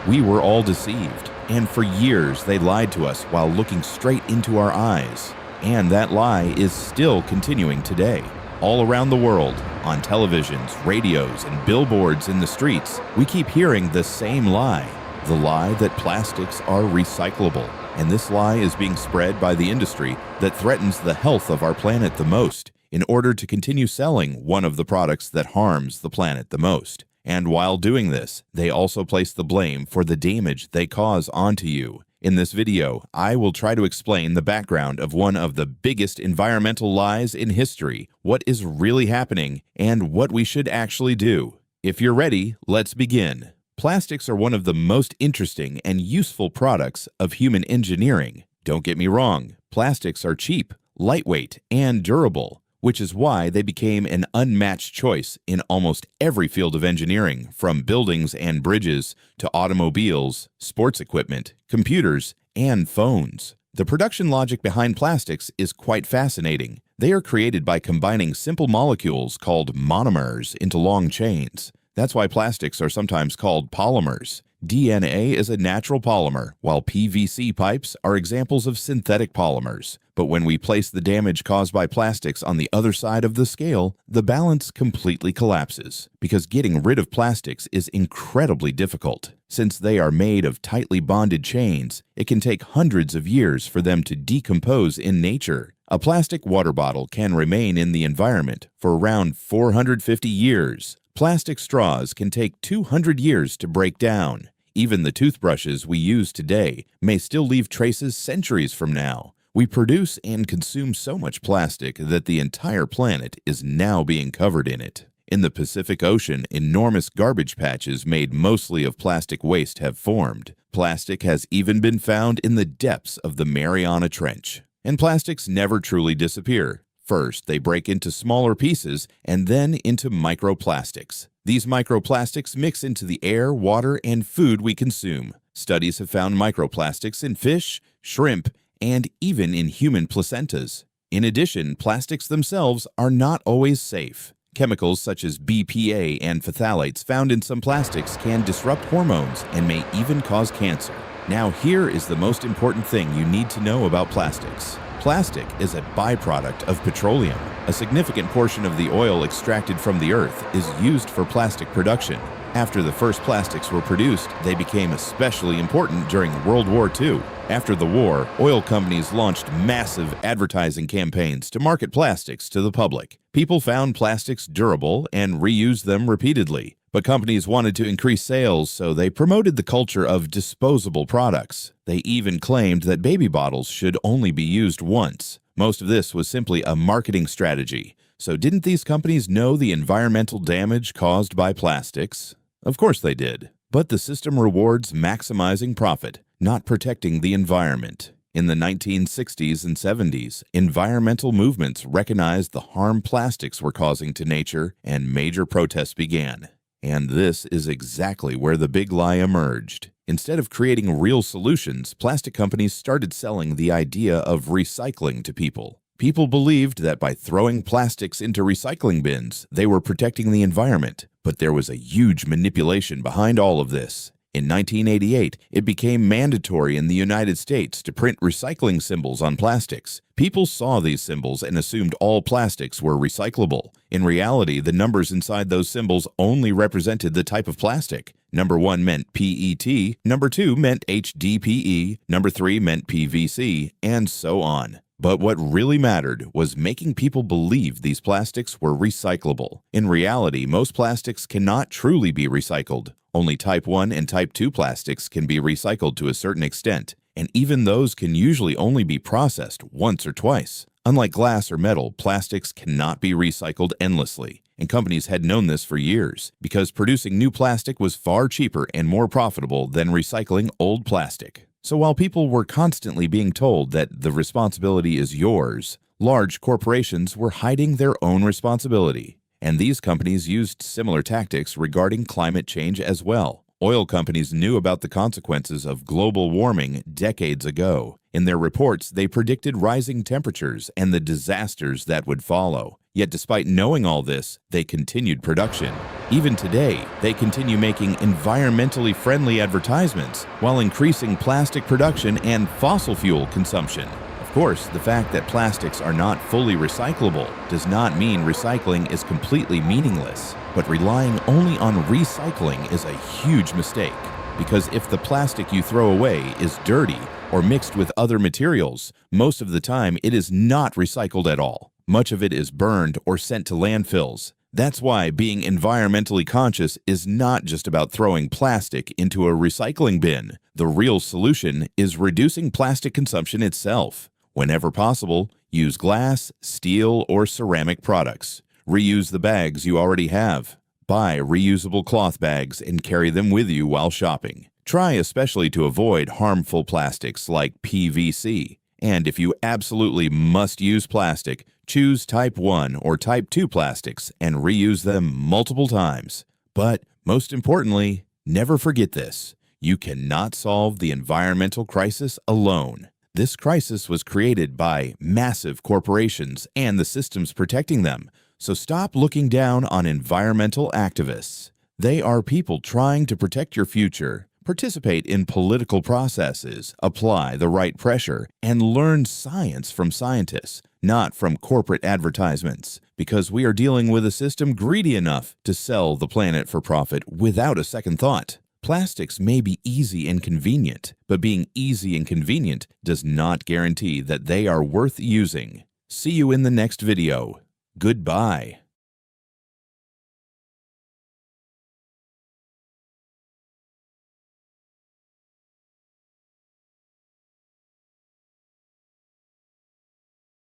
We were all deceived, and for years they lied to us while looking straight into our eyes. And that lie is still continuing today. All around the world, on televisions, radios, and billboards in the streets, we keep hearing the same lie. The lie that plastics are recyclable. And this lie is being spread by the industry that threatens the health of our planet the most in order to continue selling one of the products that harms the planet the most. And while doing this, they also place the blame for the damage they cause onto you. In this video, I will try to explain the background of one of the biggest environmental lies in history, what is really happening, and what we should actually do. If you're ready, let's begin. Plastics are one of the most interesting and useful products of human engineering. Don't get me wrong, plastics are cheap, lightweight, and durable, which is why they became an unmatched choice in almost every field of engineering, from buildings and bridges to automobiles, sports equipment, computers, and phones. The production logic behind plastics is quite fascinating. They are created by combining simple molecules called monomers into long chains. That's why plastics are sometimes called polymers. DNA is a natural polymer, while PVC pipes are examples of synthetic polymers. But when we place the damage caused by plastics on the other side of the scale, the balance completely collapses, because getting rid of plastics is incredibly difficult. Since they are made of tightly bonded chains, it can take hundreds of years for them to decompose in nature. A plastic water bottle can remain in the environment for around 450 years. Plastic straws can take 200 years to break down. Even the toothbrushes we use today may still leave traces centuries from now. We produce and consume so much plastic that the entire planet is now being covered in it. In the Pacific Ocean, enormous garbage patches made mostly of plastic waste have formed. Plastic has even been found in the depths of the Mariana Trench. And plastics never truly disappear. First, they break into smaller pieces and then into microplastics. These microplastics mix into the air, water, and food we consume. Studies have found microplastics in fish, shrimp, and even in human placentas. In addition, plastics themselves are not always safe. Chemicals such as BPA and phthalates found in some plastics can disrupt hormones and may even cause cancer. Now, here is the most important thing you need to know about plastics. Plastic is a byproduct of petroleum. A significant portion of the oil extracted from the earth is used for plastic production. After the first plastics were produced, they became especially important during World War II. After the war, oil companies launched massive advertising campaigns to market plastics to the public. People found plastics durable and reused them repeatedly. But companies wanted to increase sales, so they promoted the culture of disposable products. They even claimed that baby bottles should only be used once. Most of this was simply a marketing strategy. So didn't these companies know the environmental damage caused by plastics? Of course they did. But the system rewards maximizing profit, not protecting the environment. In the 1960s and 70s, environmental movements recognized the harm plastics were causing to nature, and major protests began. And this is exactly where the big lie emerged. Instead of creating real solutions, plastic companies started selling the idea of recycling to people. People believed that by throwing plastics into recycling bins, they were protecting the environment. But there was a huge manipulation behind all of this. In 1988, it became mandatory in the United States to print recycling symbols on plastics. People saw these symbols and assumed all plastics were recyclable. In reality, the numbers inside those symbols only represented the type of plastic. Number 1 meant PET, number 2 meant HDPE, number 3 meant PVC, and so on. But what really mattered was making people believe these plastics were recyclable. In reality, most plastics cannot truly be recycled. Only Type 1 and Type 2 plastics can be recycled to a certain extent, and even those can usually only be processed once or twice. Unlike glass or metal, plastics cannot be recycled endlessly, and companies had known this for years, because producing new plastic was far cheaper and more profitable than recycling old plastic. So while people were constantly being told that the responsibility is yours, large corporations were hiding their own responsibility. And these companies used similar tactics regarding climate change as well. Oil companies knew about the consequences of global warming decades ago. In their reports, they predicted rising temperatures and the disasters that would follow. Yet despite knowing all this, they continued production. Even today, they continue making environmentally friendly advertisements while increasing plastic production and fossil fuel consumption. Of course, the fact that plastics are not fully recyclable does not mean recycling is completely meaningless, but relying only on recycling is a huge mistake. Because if the plastic you throw away is dirty or mixed with other materials, most of the time it is not recycled at all. Much of it is burned or sent to landfills. That's why being environmentally conscious is not just about throwing plastic into a recycling bin. The real solution is reducing plastic consumption itself. Whenever possible, use glass, steel, or ceramic products. Reuse the bags you already have. Buy reusable cloth bags and carry them with you while shopping. Try especially to avoid harmful plastics like PVC. And if you absolutely must use plastic, choose Type 1 or Type 2 plastics and reuse them multiple times. But most importantly, never forget this: you cannot solve the environmental crisis alone. This crisis was created by massive corporations and the systems protecting them. So stop looking down on environmental activists. They are people trying to protect your future. Participate in political processes, apply the right pressure, and learn science from scientists, not from corporate advertisements, because we are dealing with a system greedy enough to sell the planet for profit without a second thought. Plastics may be easy and convenient, but being easy and convenient does not guarantee that they are worth using. See you in the next video. Goodbye.